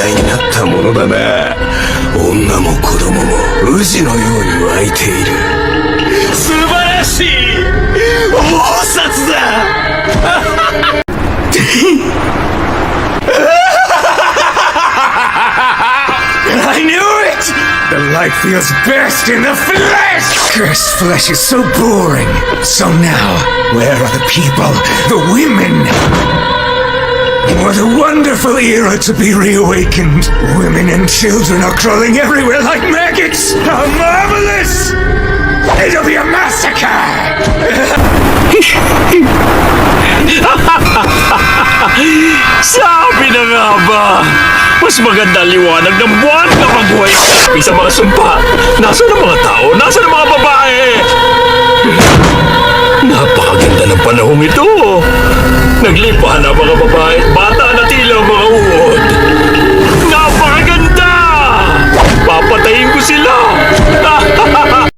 代になったものだな。女も子供も宇治のように湧いている。素晴らしい応殺だ。I knew it! The light feels best in the flesh! Cursed flesh is so boring. So now, where are the people? The women? What a wonderful era to be reawakened. Women and children are crawling everywhere like maggots. How marvelous! It'll be a massacre! Sabi na nga ba? Mas maganda liwanag ng buwan kapag buhay sa mga sumpa. Nasaan ang mga tao? Nasaan ang mga babae? Napakaganda ng panahong ito. Naglipahan ang mga babae at